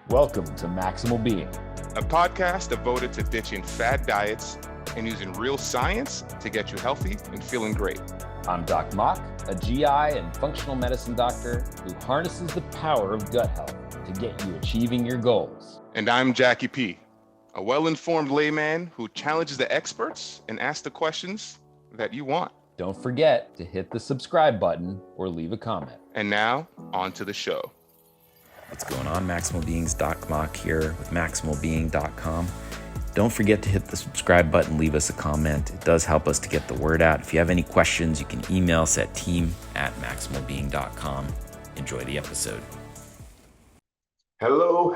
Welcome to Maximal Being. A podcast devoted to ditching fad diets and using real science to get you healthy and feeling great. I'm Doc Mok, a GI and functional medicine doctor who harnesses the power of gut health to get you achieving your goals. And I'm Jacky P, a well-informed layman who challenges the experts and asks the questions that you want. Don't forget to hit the subscribe button or leave a comment. And now, on to the show. What's going on? Maximal Being's Doc Mok here with MaximalBeing.com. Don't forget to hit the subscribe button, leave us a comment. It does help us to get the word out. If you have any questions, you can email us at team@MaximalBeing.com. Enjoy the episode. Hello,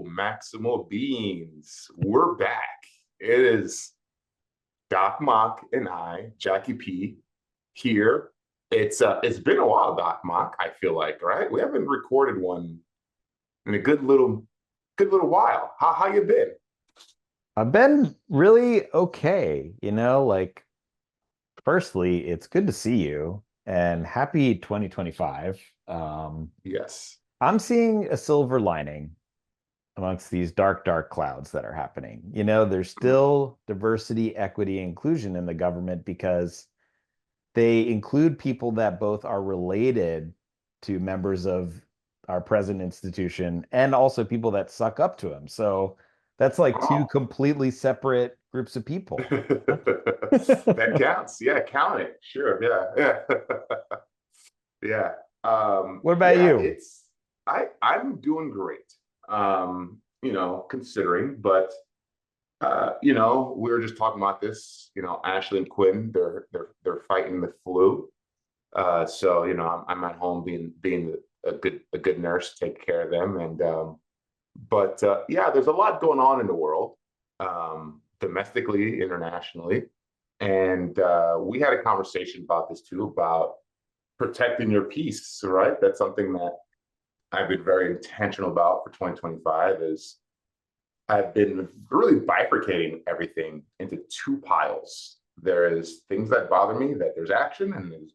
Maximal Beings. We're back. It is Doc Mok and I, Jacky P, here. It's been a while, Doc Mok, I feel like, right? We haven't recorded one in a good little while. How you been? I've been really okay. Firstly, it's good to see you and happy 2025. Yes. I'm seeing a silver lining amongst these dark clouds that are happening. There's still diversity, equity, inclusion in the government because they include people that both are related to members of our present institution and also people that suck up to him. So that's like two completely separate groups of people. That counts. Yeah, count it. Sure. Yeah. Yeah. What about you? I'm doing great. Considering, but we were just talking about this, Ashley and Quinn, they're fighting the flu. So I'm at home being a good nurse, take care of them. And there's a lot going on in the world, domestically, internationally. And we had a conversation about this too, about protecting your peace, right? That's something that I've been very intentional about for 2025 is I've been really bifurcating everything into two piles. There is things that bother me that there's action, and there's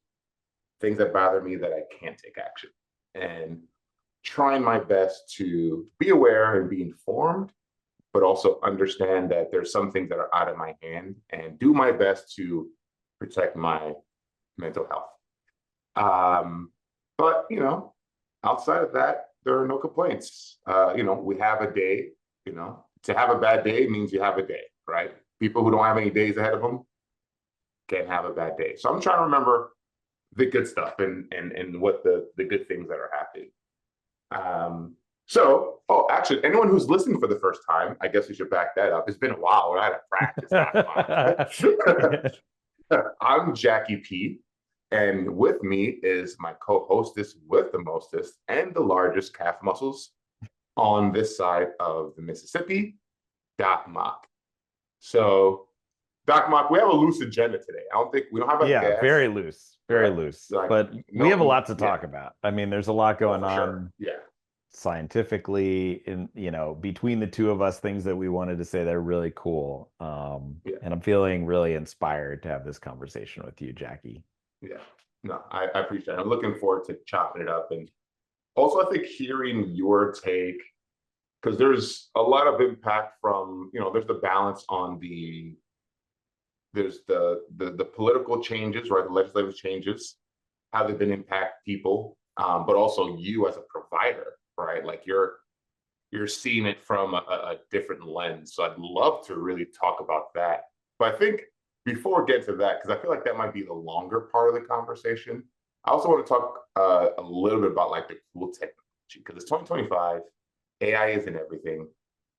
things that bother me that I can't take action. And trying my best to be aware and be informed, but also understand that there's some things that are out of my hand and do my best to protect my mental health. But outside of that, there are no complaints. We have a day. To have a bad day means you have a day, right? People who don't have any days ahead of them can't have a bad day. So I'm trying to remember the good stuff and what the good things that are happening. Actually, anyone who's listening for the first time, I guess we should back that up. It's been a while. I had to practice. I'm Jacky P, and with me is my co-hostess with the mostest and the largest calf muscles on this side of the Mississippi, Doc Mok. So, Doc Mok, we have a loose agenda today. We don't have a guest. Very loose, loose. But we have a lot to talk about. I mean, there's a lot going on. Sure. Yeah. Scientifically, between the two of us, things that we wanted to say that are really cool. And I'm feeling really inspired to have this conversation with you, Jacky. Yeah. No, I appreciate it. I'm looking forward to chopping it up. And also, I think hearing your take, because there's a lot of impact from, there's the balance on there's the political changes, right? The legislative changes, how they've been impact people, but also you as a provider, right? Like you're seeing it from a different lens. So I'd love to really talk about that. But I think before we get to that, because I feel like that might be the longer part of the conversation, I also want to talk a little bit about like the cool technology, because it's 2025. AI is in everything.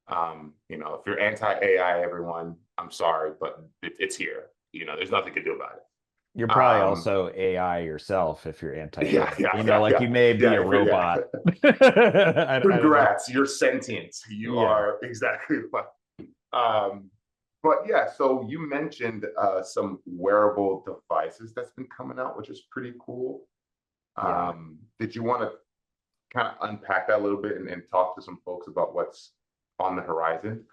If you're anti-AI, everyone, I'm sorry, but it's here. There's nothing to do about it. You're probably also AI yourself if you're anti-AI. Yeah, you may be a robot. Congrats, you're sentient. You are exactly right. But yeah, so you mentioned some wearable devices that's been coming out, which is pretty cool. Did you want to kind of unpack that a little bit and talk to some folks about what's on the horizon?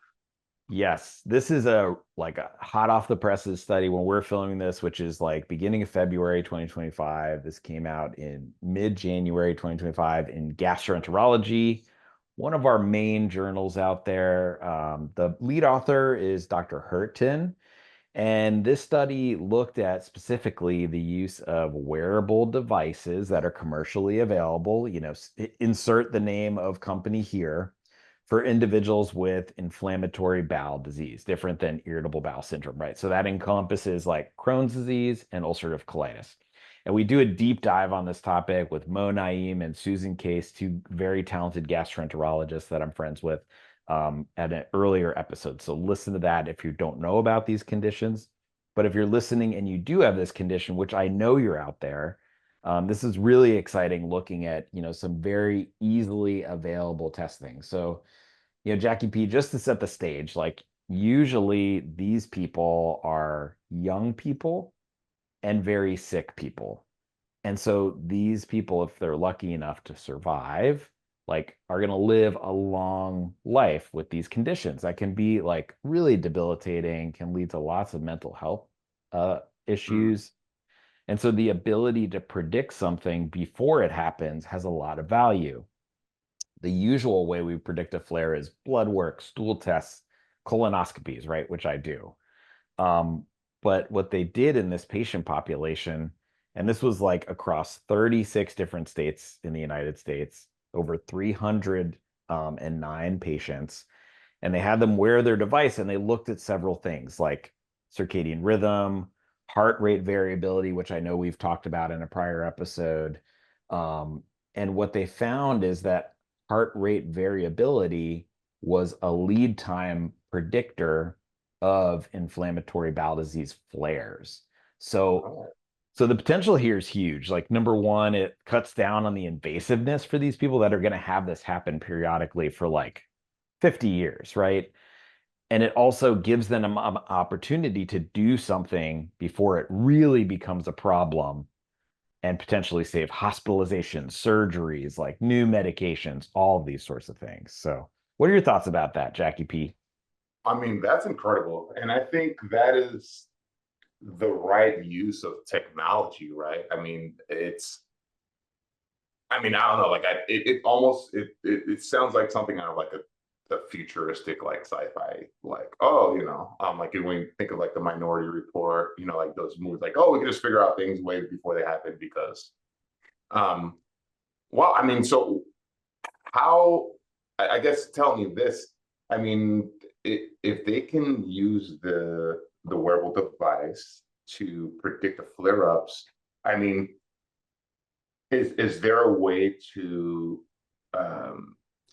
Yes, this is a hot off the presses study when we're filming this, which is like beginning of February 2025. This came out in mid-January 2025 in Gastroenterology, one of our main journals out there. The lead author is Dr. Hurtin, and this study looked at specifically the use of wearable devices that are commercially available. Insert the name of company here, for individuals with inflammatory bowel disease, different than irritable bowel syndrome, right? So that encompasses like Crohn's disease and ulcerative colitis. And we do a deep dive on this topic with Mo Naeem and Susan Case, two very talented gastroenterologists that I'm friends with, at an earlier episode. So listen to that if you don't know about these conditions. But if you're listening and you do have this condition, which I know you're out there, this is really exciting looking at, some very easily available testing. So, Jackie P, just to set the stage, like usually these people are young people and very sick people. And so these people, if they're lucky enough to survive, like are going to live a long life with these conditions that can be like really debilitating, can lead to lots of mental health issues. And so the ability to predict something before it happens has a lot of value. The usual way we predict a flare is blood work, stool tests, colonoscopies, right? Which I do. But what they did in this patient population, and this was like across 36 different states in the United States, over 309 patients, and they had them wear their device and they looked at several things like circadian rhythm, heart rate variability, which I know we've talked about in a prior episode. And what they found is that heart rate variability was a lead time predictor of inflammatory bowel disease flares. So the potential here is huge. Like number one, it cuts down on the invasiveness for these people that are going to have this happen periodically for like 50 years, right? And it also gives them an opportunity to do something before it really becomes a problem and potentially save hospitalizations, surgeries, like new medications, all of these sorts of things. So what are your thoughts about that, Jackie P? I mean, that's incredible. And I think that is the right use of technology, right? I mean, I don't know, like it sounds like something out of like a futuristic like sci-fi, like, like when you think of like the Minority Report, like those movies, like, oh, we can just figure out things way before they happen because well, I mean, so how, I guess tell me this. I mean, if they can use the wearable device to predict the flare-ups, I mean, is there a way to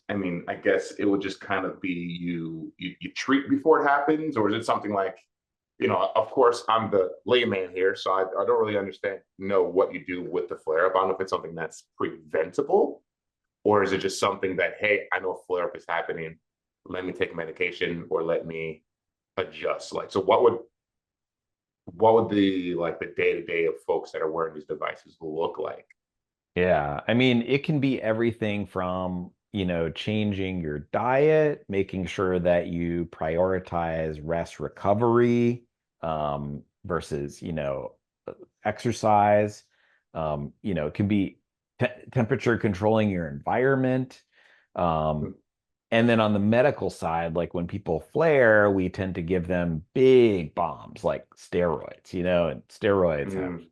I mean, I guess it would just kind of be you treat before it happens, or is it something like, of course, I'm the layman here, so I don't really know what you do with the flare up. I don't know if it's something that's preventable, or is it just something that, hey, I know a flare up is happening, let me take medication or let me adjust. Like, so what would the like the day to day of folks that are wearing these devices look like? Yeah, I mean, it can be everything from, changing your diet, making sure that you prioritize rest recovery, versus, exercise. It can be temperature controlling your environment. And then on the medical side, like when people flare, we tend to give them big bombs like steroids, and steroids have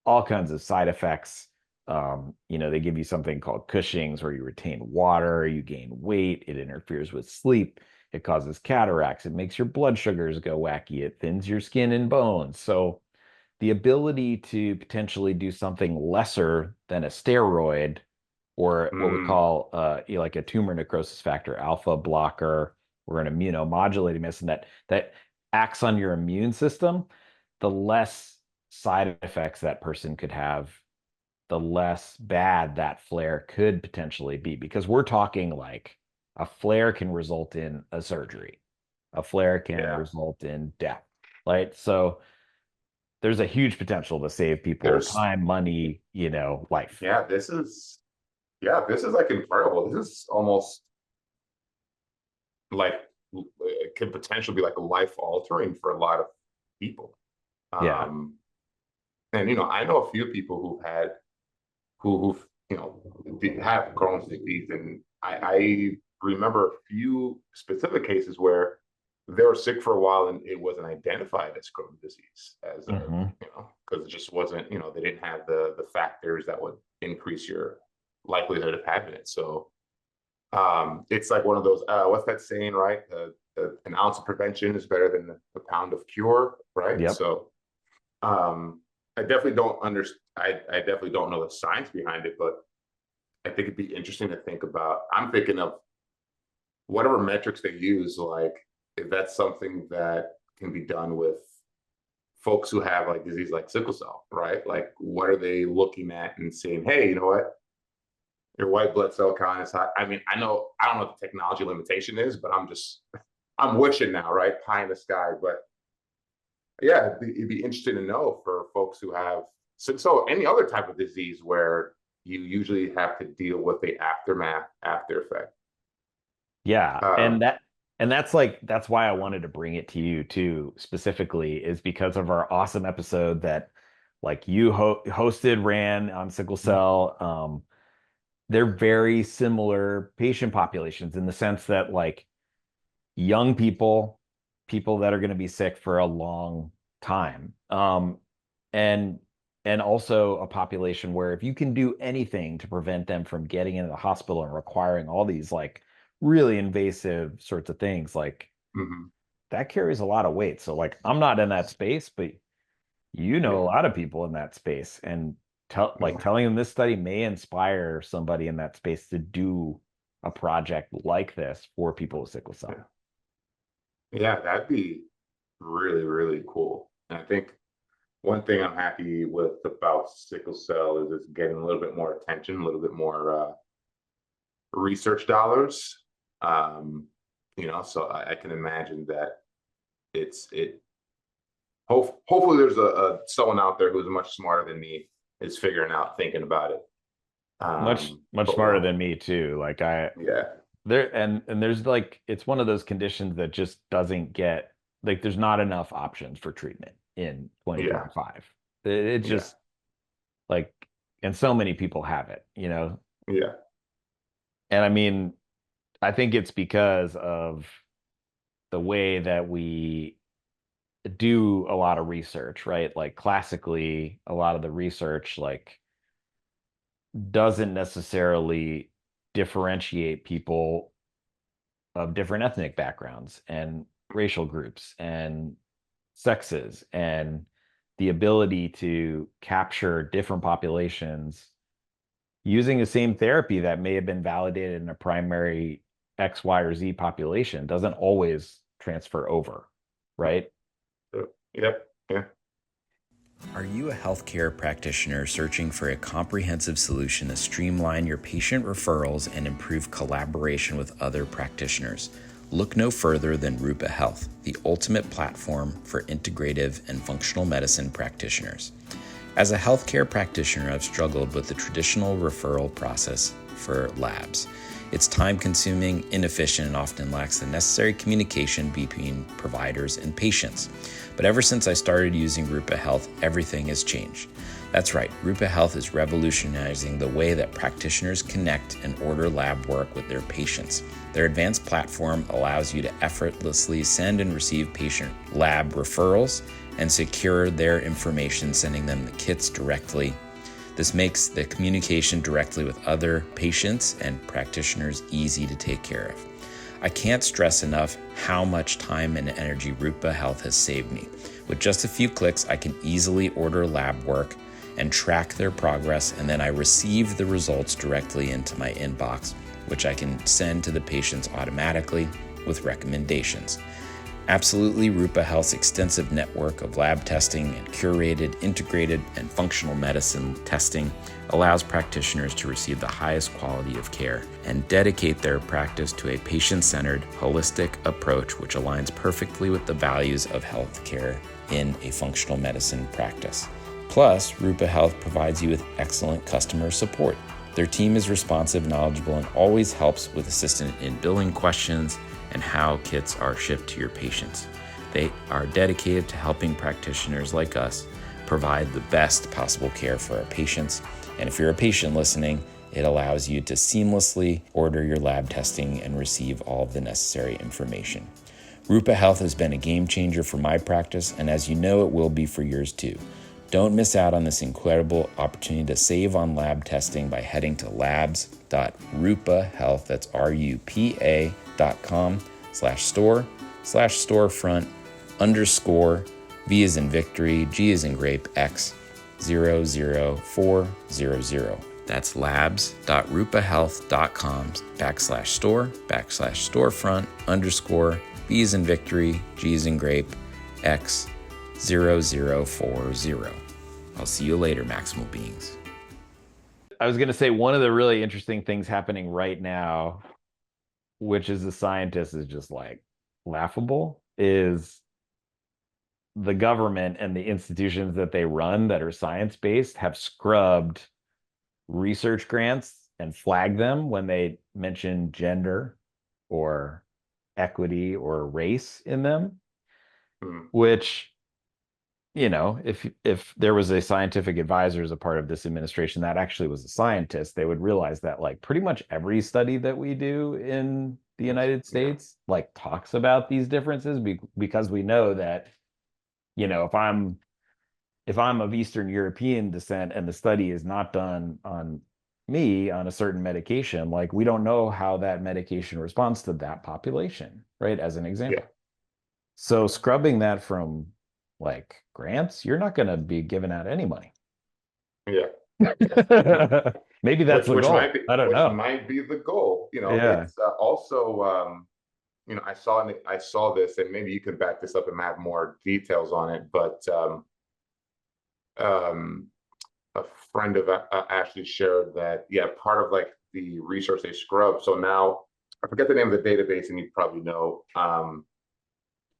all kinds of side effects. They give you something called Cushing's where you retain water, you gain weight, it interferes with sleep, it causes cataracts, it makes your blood sugars go wacky, it thins your skin and bones. So the ability to potentially do something lesser than a steroid or what we call like a tumor necrosis factor alpha blocker or an immunomodulating medicine that acts on your immune system, the less side effects that person could have, the less bad that flare could potentially be. Because we're talking like a flare can result in a surgery, a flare can result in death, right? So there's a huge potential to save people time, money, life. This is like incredible. This is almost like it could potentially be like life altering for a lot of people. Yeah. And I know a few people who've have Crohn's disease, and remember a few specific cases where they were sick for a while and it wasn't identified as Crohn's disease, as a, Mhm. because it just wasn't, they didn't have the factors that would increase your likelihood of having it. So it's like one of those, what's that saying, right? An ounce of prevention is better than a pound of cure, right? Yep. So I definitely don't understand. I definitely don't know the science behind it, but I think it'd be interesting to think about. I'm thinking of whatever metrics they use, like if that's something that can be done with folks who have like disease like sickle cell, right? Like what are they looking at and saying, hey, you know what? Your white blood cell count is high. I mean, I don't know what the technology limitation is, but I'm wishing now, right? Pie in the sky. But yeah, it'd be interesting to know for folks who have so any other type of disease where you usually have to deal with the aftermath, after effect. Yeah, Um, that's why I wanted to bring it to you too, specifically, is because of our awesome episode that like you hosted, ran on sickle cell. They're very similar patient populations in the sense that like young people that are going to be sick for a long time. And also a population where if you can do anything to prevent them from getting into the hospital and requiring all these like really invasive sorts of things, like mhm. that carries a lot of weight. So like I'm not in that space, but you know a Yeah, lot of people in that space, and yeah, telling them this study may inspire somebody in that space to do a project like this for people with sickle cell. yeah. Yeah, that'd be really, really cool. And I think one thing I'm happy with about sickle cell is it's getting a little bit more attention, a little bit more research dollars. Um, so I can imagine that it hopefully there's a someone out there who's much smarter than me is figuring out, thinking about it. Much But smarter than me too. Like yeah, there and there's like it's one of those conditions that just doesn't get like there's not enough options for treatment in yeah, 2025. It yeah, just like and so many people have it, yeah, And I mean, I think it's because of the way that we do a lot of research, right? Like classically, a lot of the research like doesn't necessarily differentiate people of different ethnic backgrounds and racial groups and sexes and the ability to capture different populations using the same therapy that may have been validated in a primary X, Y, or Z population doesn't always transfer over, right? yep, yeah. Are you a healthcare practitioner searching for a comprehensive solution to streamline your patient referrals and improve collaboration with other practitioners? Look no further than Rupa Health, the ultimate platform for integrative and functional medicine practitioners. As a healthcare practitioner, I've struggled with the traditional referral process for labs. It's time-consuming, inefficient, and often lacks the necessary communication between providers and patients. But ever since I started using Rupa Health, everything has changed. That's right, Rupa Health is revolutionizing the way that practitioners connect and order lab work with their patients. Their advanced platform allows you to effortlessly send and receive patient lab referrals and secure their information, sending them the kits directly. This makes the communication directly with other patients and practitioners easy to take care of. I can't stress enough how much time and energy Rupa Health has saved me. With just a few clicks, I can easily order lab work and track their progress, and then I receive the results directly into my inbox, which I can send to the patients automatically with recommendations. Absolutely, Rupa Health's extensive network of lab testing and curated, integrated, and functional medicine testing allows practitioners to receive the highest quality of care and dedicate their practice to a patient-centered, holistic approach which aligns perfectly with the values of healthcare in a functional medicine practice. Plus, Rupa Health provides you with excellent customer support. Their team is responsive, knowledgeable, and always helps with assistance in billing questions and how kits are shipped to your patients. They are dedicated to helping practitioners like us provide the best possible care for our patients. And if you're a patient listening, It allows you to seamlessly order your lab testing and receive all of the necessary information. Rupa Health has been a game changer for my practice, and as you know, it will be for yours too. Don't miss out on this incredible opportunity to save on lab testing by heading to labs.rupahealth, that's rupa.com/store/storefront V as in Victory, G as in Grape, X 00400. That's labs.rupahealth.com/store/storefront_ V as in Victory, G as in Grape, X 0040. I'll see you later, Maximal Beings. I was going to say one of the really interesting things happening right now, which as a scientist is just like laughable, is the government and the institutions that they run that are science-based have scrubbed research grants and flagged them when they mention gender or equity or race in them, which, you know, if there was a scientific advisor as a part of this administration that actually was a scientist, they would realize that like pretty much every study that we do in the United States like talks about these differences because we know that, you know, if I'm of Eastern European descent and the study is not done on me on a certain medication, like we don't know how that medication responds to that population, right? As an example. So scrubbing that from like grants, you're not going to be giving out any money. Maybe that's the goal. I don't know. Which might be the goal. You know, Yeah. it's also, you know, I saw this, and maybe you can back this up and have more details on it. But a friend of Ashley shared that, part of like the research they scrubbed. So now I forget the name of the database, and you probably know.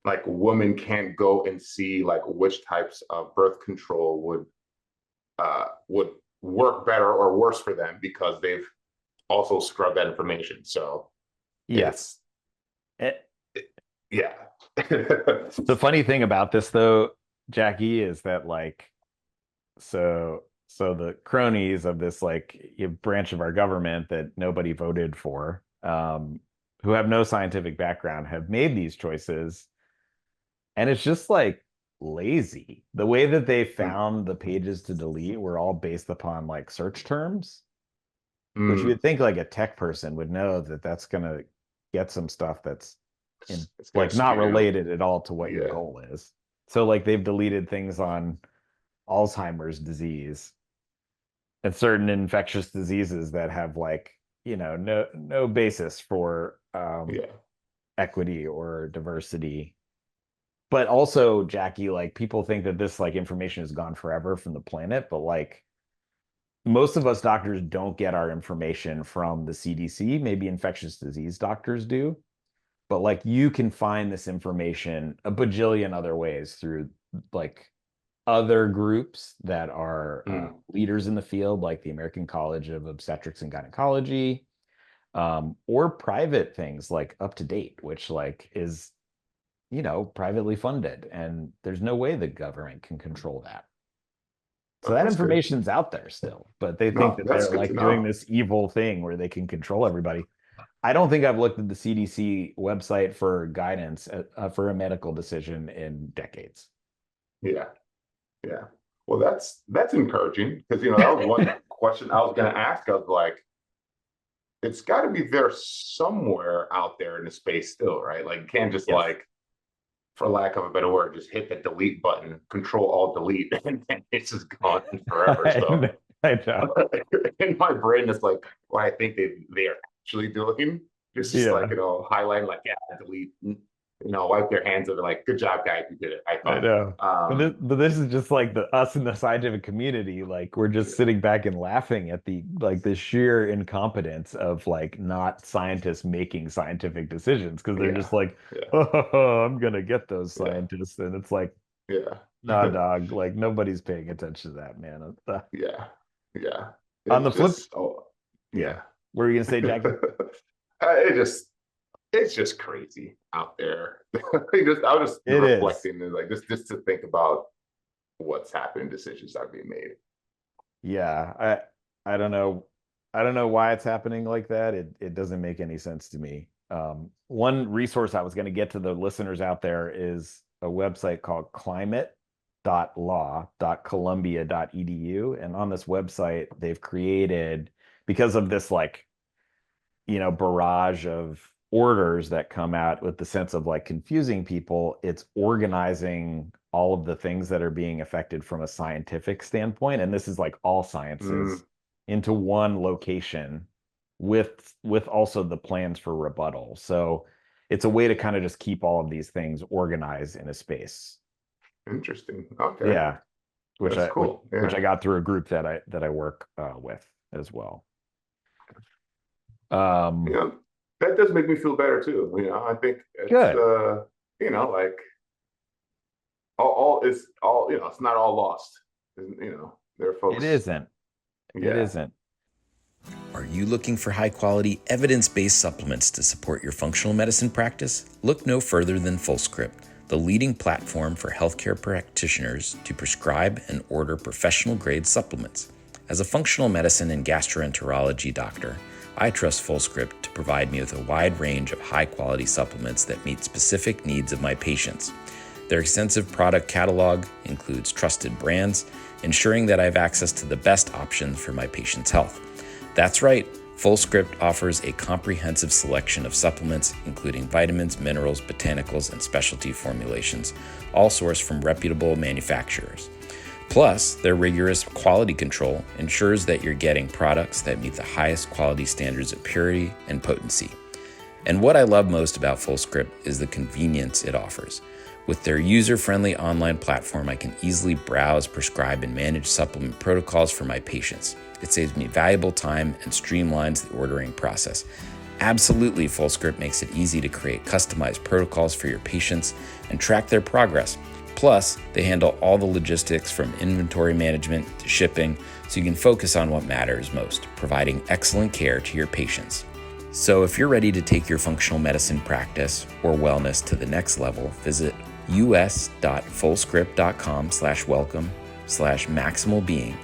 Like women can't go and see like which types of birth control would work better or worse for them because they've also scrubbed that information. So yes, yeah. The funny thing about this though, Jackie, is that like so the cronies of this like branch of our government that nobody voted for, who have no scientific background, have made these choices. And it's just like lazy. The way that they found the pages to delete were all based upon like search terms, which you would think like a tech person would know that that's going to get some stuff that's like not related at all to what your goal is. So like they've deleted things on Alzheimer's disease and certain infectious diseases that have like, you know, no basis for equity or diversity. But also, Jackie, like people think that this like information is gone forever from the planet, but like most of us doctors don't get our information from the CDC. Maybe infectious disease doctors do, but like you can find this information a bajillion other ways through like other groups that are leaders in the field, like the American College of Obstetrics and Gynecology, or private things like Up to Date, which like is, you know, privately funded, and there's no way the government can control that. So that information's out there still, but they think that they're like doing this evil thing where they can control everybody. I don't think I've looked at the CDC website for guidance for a medical decision in decades. Yeah. Well, that's encouraging because, you know, that was one question I was going to ask. I was like, it's got to be there somewhere out there in the space still, right? Like you can't just like, for lack of a better word, just hit the delete button, Control Alt Delete, and it's just gone forever. So I know. In my brain, it's like what I think they are actually doing. Just like, you know, highlighting like, delete, you know, wipe their hands of it, like, good job, guys, you did it. I know. But this is just like us in the scientific community, like we're just sitting back and laughing at the sheer incompetence of like not scientists making scientific decisions because they're just like, oh, I'm gonna get those scientists, and it's like, nah, dog, like nobody's paying attention to that, man. On the flip, what were you gonna say, Jackie? It's just crazy out there. I was just reflecting and like just to think about what's happening, decisions are being made. Yeah, I don't know I don't know why it's happening like that. It doesn't make any sense to me. One resource I was going to get to the listeners out there is a website called climate.law.columbia.edu. And on this website, they've created, because of this like, barrage of orders that come out with the sense of like confusing people, it's organizing all of the things that are being affected from a scientific standpoint. And this is like all sciences into one location with also the plans for rebuttal. So it's a way to kind of just keep all of these things organized in a space. Interesting. Okay. Yeah. That's cool. Which I got through a group that I work with as well. That does make me feel better too. I think it's good. Like all it's all, it's not all lost. There are folks. It isn't. Yeah. It isn't. Are you looking for high-quality, evidence-based supplements to support your functional medicine practice? Look no further than FullScript, the leading platform for healthcare practitioners to prescribe and order professional-grade supplements. As a functional medicine and gastroenterology doctor, I trust FullScript to provide me with a wide range of high-quality supplements that meet specific needs of my patients. Their extensive product catalog includes trusted brands, ensuring that I have access to the best options for my patients' health. That's right, FullScript offers a comprehensive selection of supplements, including vitamins, minerals, botanicals, and specialty formulations, all sourced from reputable manufacturers. Plus, their rigorous quality control ensures that you're getting products that meet the highest quality standards of purity and potency. And what I love most about FullScript is the convenience it offers. With their user-friendly online platform, I can easily browse, prescribe, and manage supplement protocols for my patients. It saves me valuable time and streamlines the ordering process. Absolutely, FullScript makes it easy to create customized protocols for your patients and track their progress. Plus, they handle all the logistics from inventory management to shipping, so you can focus on what matters most, providing excellent care to your patients. So if you're ready to take your functional medicine practice or wellness to the next level, visit us.fullscript.com/welcome/maximalbeing.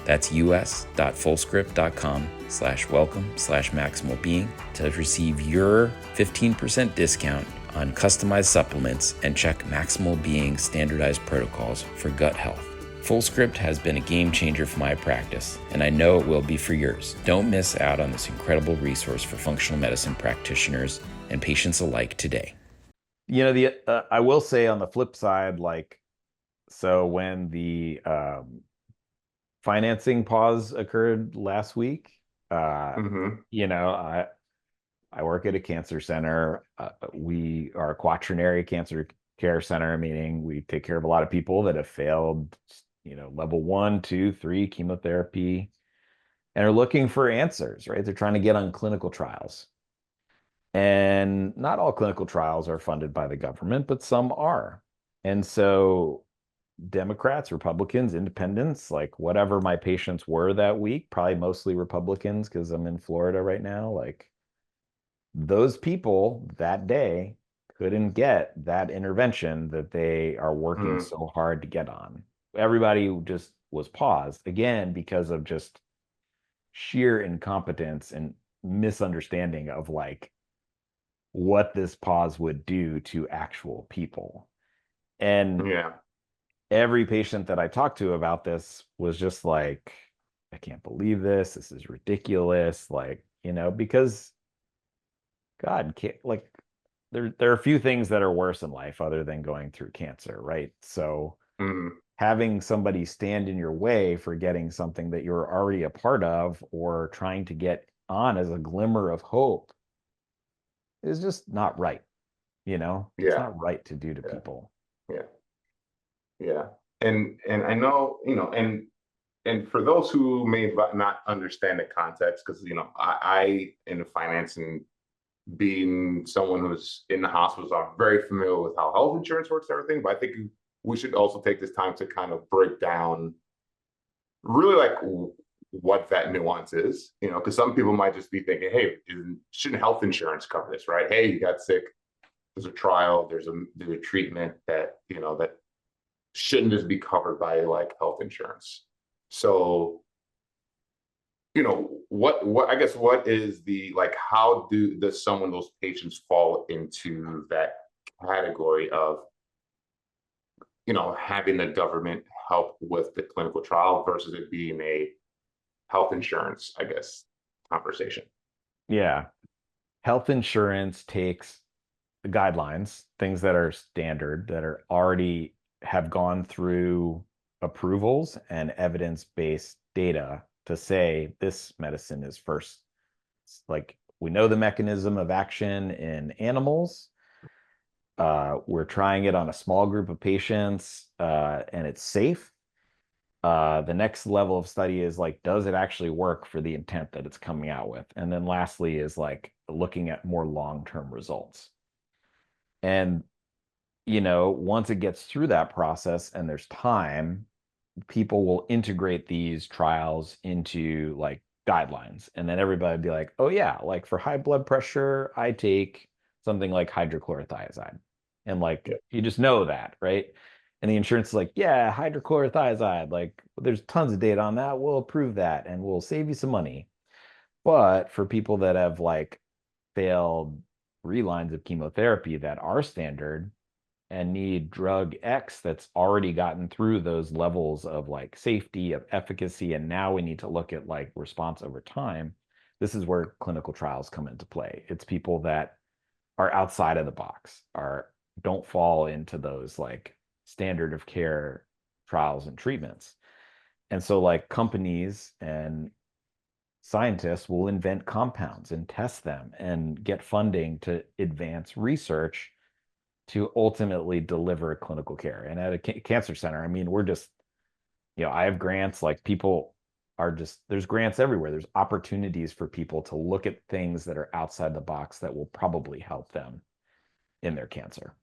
That's us.fullscript.com/welcome/maximalbeing to receive your 15% discount on customized supplements and check Maximal Being standardized protocols for gut health. FullScript has been a game changer for my practice, and I know it will be for yours. Don't miss out on this incredible resource for functional medicine practitioners and patients alike today. I will say on the flip side, so when the financing pause occurred last week, I work at a cancer center. We are a quaternary cancer care center, meaning we take care of a lot of people that have failed, level 1, 2, 3 chemotherapy and are looking for answers, right? They're trying to get on clinical trials. And not all clinical trials are funded by the government, but some are. And so Democrats, Republicans, independents, like whatever my patients were that week, probably mostly Republicans because I'm in Florida right now, those people that day couldn't get that intervention that they are working so hard to get on. Everybody just was paused again because of just sheer incompetence and misunderstanding of what this pause would do to actual people. And every patient that I talked to about this was just like, I can't believe this. This is ridiculous. Because God, there are a few things that are worse in life other than going through cancer, right? So having somebody stand in your way for getting something that you're already a part of or trying to get on as a glimmer of hope is just not right. It's not right to do to people. Yeah. And I know, and for those who may not understand the context, because, I in the finance and being someone who's in the hospitals, I'm very familiar with how health insurance works and everything, but I think we should also take this time to kind of break down really what that nuance is, because some people might just be thinking, hey, shouldn't health insurance cover this, right? Hey, you got sick, there's a trial, there's a treatment that, that shouldn't just be covered by health insurance. So what I guess what is the like how does some of those patients fall into that category of having the government help with the clinical trial versus it being a health insurance, I guess, conversation. Yeah. Health insurance takes the guidelines, things that are standard, that are already have gone through approvals and evidence-based data to say this medicine is first. Like we know the mechanism of action in animals. We're trying it on a small group of patients, and it's safe. The next level of study is like, does it actually work for the intent that it's coming out with? And then lastly is like looking at more long-term results. And, once it gets through that process and there's time, people will integrate these trials into like guidelines. And then everybody would be like, oh yeah, like for high blood pressure, I take something like hydrochlorothiazide. And like, Yeah. you just know that, right? And the insurance is like, yeah, hydrochlorothiazide, like there's tons of data on that. We'll approve that and we'll save you some money. But for people that have like failed 3 lines of chemotherapy that are standard and need drug X that's already gotten through those levels of like safety, of efficacy, and now we need to look at like response over time. This is where clinical trials come into play. It's people that are outside of the box, don't fall into those like standard of care trials and treatments. And so like companies and scientists will invent compounds and test them and get funding to advance research to ultimately deliver clinical care. And at a cancer center, I mean, we're just, I have grants, like people are just, there's grants everywhere. There's opportunities for people to look at things that are outside the box that will probably help them in their cancer.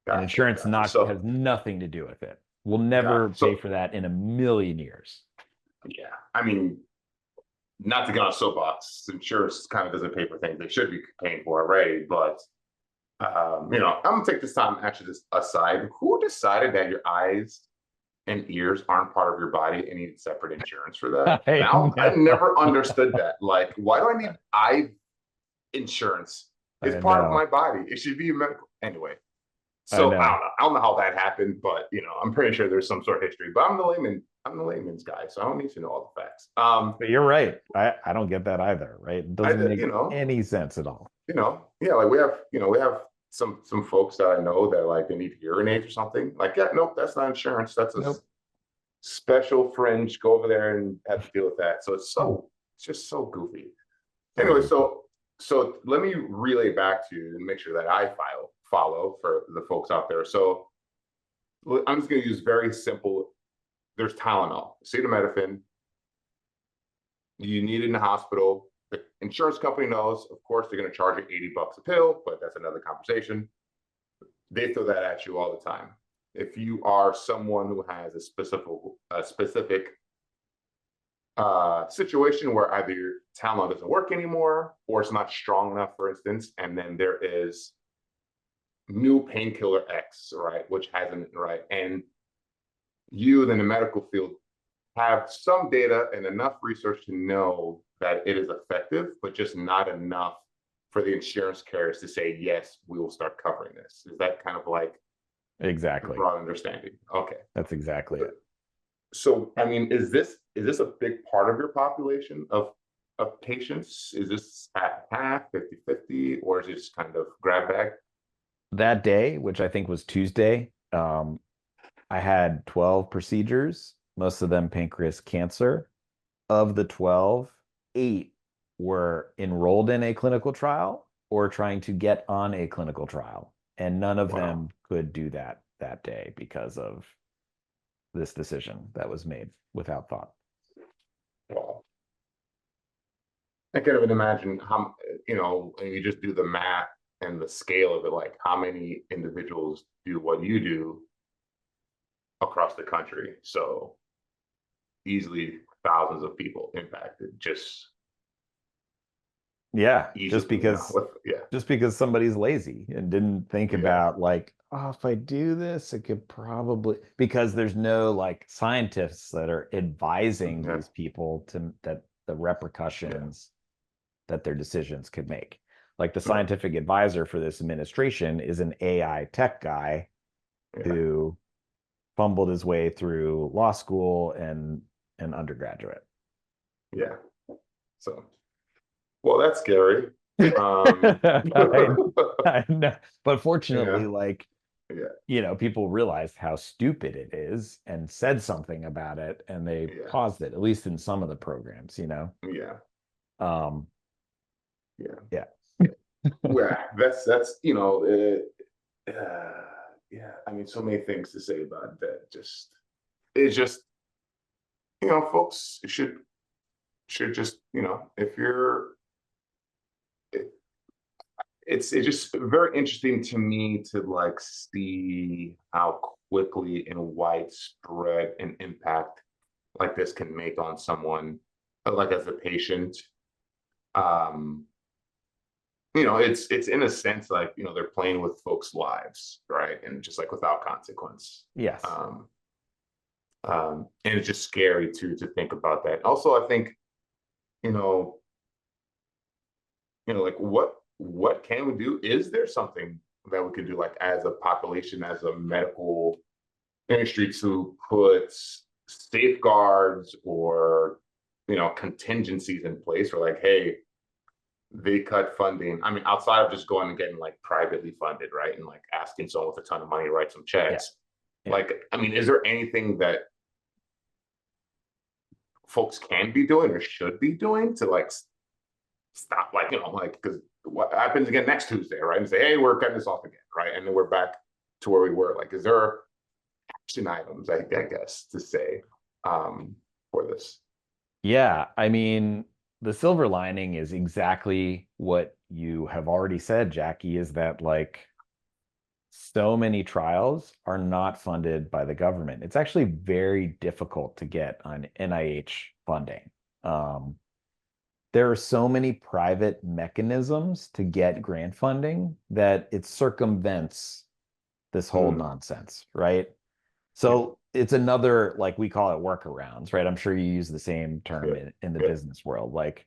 And Gotcha, insurance gotcha. has nothing to do with it. We'll never pay for that in a million years. Yeah, I mean, not to get on a soapbox, insurance kind of doesn't pay for things they should be paying for already, but I'm gonna take this time actually just aside. Who decided that your eyes and ears aren't part of your body and need separate insurance for that? I never understood that. Like, why do I need eye insurance? It's part of my body. It should be medical anyway. So I don't know how that happened, but I'm pretty sure there's some sort of history. But I'm the layman. I'm the layman's guy, so I don't need to know all the facts. But you're right. I don't get that either. Right? It doesn't make any sense at all. Yeah, like we have some folks that I know that like they need hearing aids or something. Like, yeah, nope, that's not insurance. That's a special fringe. Go over there and have to deal with that. So it's just so goofy. Anyway, so let me relay back to you and make sure that I follow for the folks out there. So I'm just going to use very simple. There's Tylenol, acetaminophen. You need it in the hospital. The insurance company knows, of course, they're going to charge you $80 a pill, but that's another conversation. They throw that at you all the time. If you are someone who has a specific situation where either your Tylenol doesn't work anymore or it's not strong enough, for instance, and then there is new painkiller X, right, which hasn't, right, and you in the medical field have some data and enough research to know that it is effective, but just not enough for the insurance carriers to say, yes, we will start covering this. Is that kind of like exactly broad understanding? Okay. That's exactly it. So, I mean, is this a big part of your population of patients? Is this half, 50-50, or is it just kind of grab bag? That day, which I think was Tuesday, I had 12 procedures, most of them pancreas cancer. Of the 12, 8 were enrolled in a clinical trial or trying to get on a clinical trial. And none of them could do that day because of this decision that was made without thought. Wow. I can't even imagine how, you just do the math and the scale of it, like how many individuals do what you do across the country. So easily thousands of people impacted just just because somebody's lazy and didn't think about like, oh, if I do this, it could because there's no like scientists that are advising these people that the repercussions that their decisions could make. Like the scientific advisor for this administration is an AI tech guy who fumbled his way through law school and an undergraduate. Yeah. So, well, that's scary. I know. But fortunately, like, people realized how stupid it is and said something about it, and they paused it, at least in some of the programs, Yeah. Yeah. Well, that's I mean, so many things to say about that. It's just, folks should just, if you're, it's just very interesting to me to like see how quickly and widespread an impact like this can make on someone, like as a patient. It's in a sense like, they're playing with folks' lives, right? And just like without consequence. Yes. And it's just scary to think about that. Also, I think, like what can we do? Is there something that we could do, like as a population, as a medical industry, to put safeguards or contingencies in place, or like, hey, they cut funding. I mean, outside of just going and getting like privately funded, right? And like asking someone with a ton of money to write some checks. Like, I mean, is there anything that folks can be doing or should be doing to like stop, like, because what happens again next Tuesday, right? And say, hey, we're cutting this off again, right? And then we're back to where we were. Like, is there action items, I guess, to say for this? Yeah, I mean, the silver lining is exactly what you have already said, Jackie, is that like so many trials are not funded by the government. It's actually very difficult to get on NIH funding. There are so many private mechanisms to get grant funding that it circumvents this whole nonsense, right? So it's another, like we call it workarounds, right? I'm sure you use the same term in the business world. Like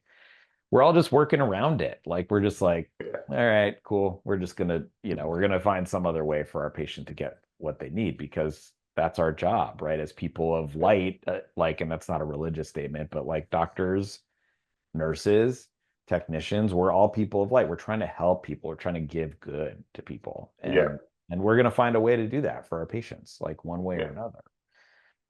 we're all just working around it. Like we're just like, all right, cool. We're just gonna, we're gonna find some other way for our patient to get what they need, because that's our job, right? As people of light, like, and that's not a religious statement, but like doctors, nurses, technicians, we're all people of light. We're trying to help people. We're trying to give good to people. And we're going to find a way to do that for our patients, like one way or another.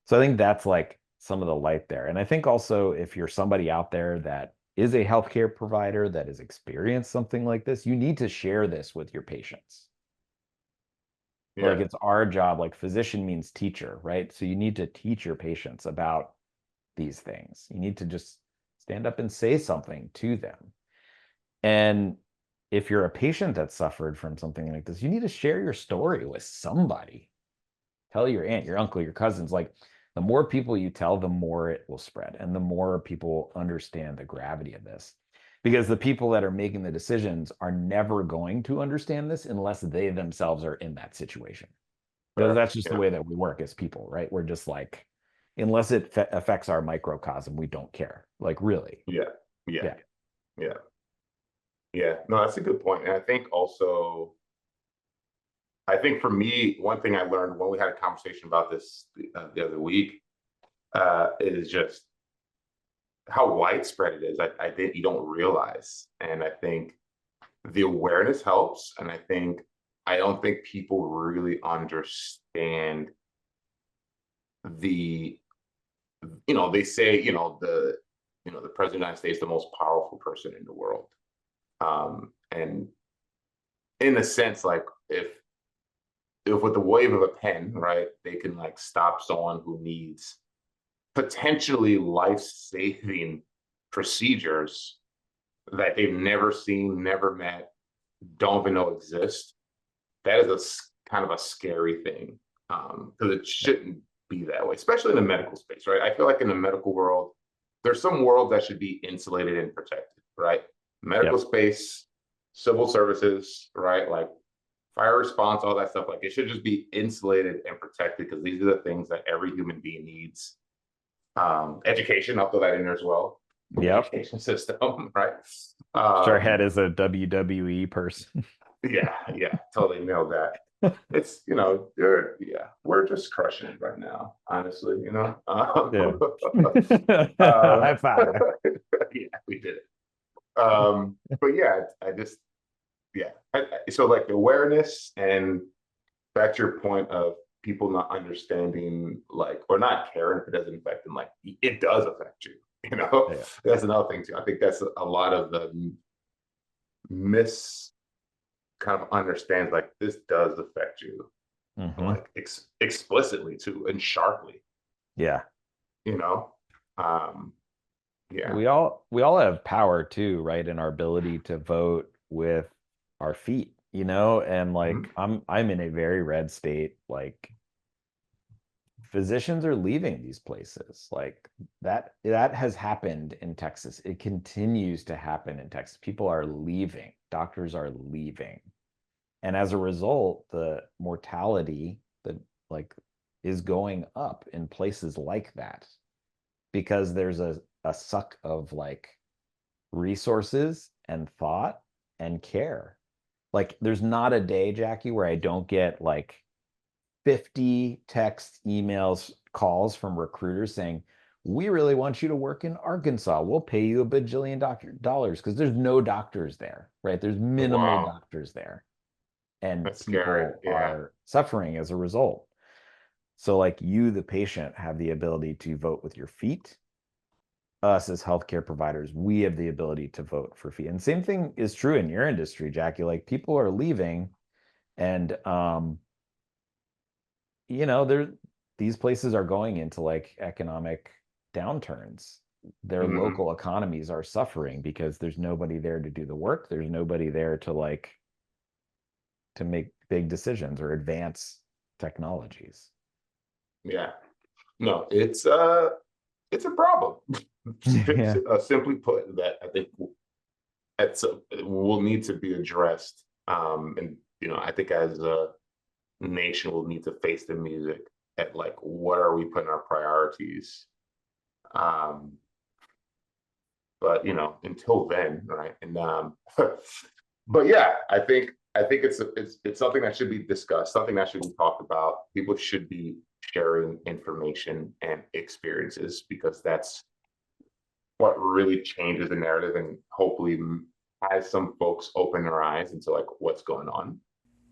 So I think that's like some of the light there. And I think also if you're somebody out there that is a healthcare provider that has experienced something like this, you need to share this with your patients. Like it's our job, like physician means teacher, right? So you need to teach your patients about these things. You need to just stand up and say something to them. And if you're a patient that suffered from something like this, you need to share your story with somebody. Tell your aunt, your uncle, your cousins. Like the more people you tell, the more it will spread and the more people understand the gravity of this. Because the people that are making the decisions are never going to understand this unless they themselves are in that situation. Because that's just the way that we work as people, right? We're just like, unless it affects our microcosm, we don't care. Like really. Yeah. No, that's a good point. And I think also, for me, one thing I learned when we had a conversation about this the other week is just how widespread it is. I think you don't realize. And I think the awareness helps. And I don't think people really understand they say, the president of the United States is the most powerful person in the world. And in a sense, like if with the wave of a pen, right, they can like stop someone who needs potentially life-saving procedures that they've never seen, never met, don't even know exist. That is a kind of a scary thing, because it shouldn't be that way, especially in the medical space, right? I feel like in the medical world, there's some world that should be insulated and protected, right? Medical space, civil services, right? Like fire response, all that stuff. Like it should just be insulated and protected, because these are the things that every human being needs. Education, I'll throw that in there as well. communication system, right? Sure, head is a WWE person. Yeah, totally nailed that. It's, we're just crushing it right now, honestly, High five. Yeah, we did it. But yeah, I just, yeah. So like awareness, and back to your point of people not understanding, like, or not caring if it doesn't affect them, like it does affect you, Yeah. That's another thing too. I think that's a lot of the kind of understands, like, this does affect you, like explicitly too, and sharply, Yeah. um yeah. We all have power too, right? In our ability to vote with our feet, and like I'm in a very red state. Like physicians are leaving these places. Like that has happened in Texas. It continues to happen in Texas. People are leaving, doctors are leaving. And as a result, the mortality that like is going up in places like that because there's a suck of like resources and thought and care. Like there's not a day, Jacky, where I don't get like 50 texts, emails, calls from recruiters saying, we really want you to work in Arkansas. We'll pay you $1 bajillion dollars because there's no doctors there, right? There's minimal Wow, doctors there. And that's people scary. Yeah. are suffering as a result. So like you, the patient, have the ability to vote with your feet. Us as healthcare providers, we have the ability to vote for fee. And same thing is true in your industry, Jacky. Like people are leaving, and there these places are going into like economic downturns. Their local economies are suffering because there's nobody there to do the work. There's nobody there to make big decisions or advance technologies. Yeah. No, it's a problem. Yeah. Simply put, that I think will need to be addressed. And I think as a nation, we'll need to face the music at like, what are we putting our priorities? But until then, right? And but yeah, I think it's something that should be discussed, something that should be talked about. People should be sharing information and experiences, because that's what really changes the narrative, and hopefully has some folks open their eyes into like what's going on.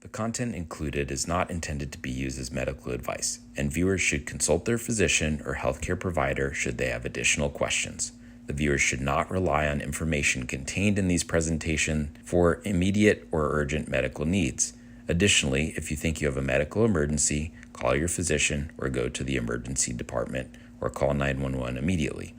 The content included is not intended to be used as medical advice, and viewers should consult their physician or healthcare provider should they have additional questions. The viewers should not rely on information contained in these presentations for immediate or urgent medical needs. Additionally, if you think you have a medical emergency, call your physician or go to the emergency department or call 911 immediately.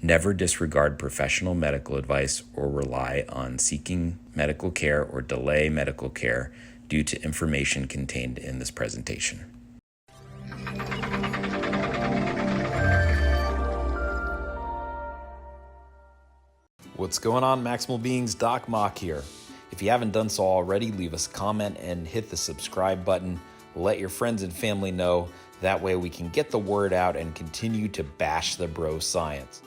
Never disregard professional medical advice or rely on seeking medical care or delay medical care due to information contained in this presentation. What's going on, Maximal Beings? Doc Mok here. If you haven't done so already, leave us a comment and hit the subscribe button. Let your friends and family know. That way we can get the word out and continue to bash the bro science.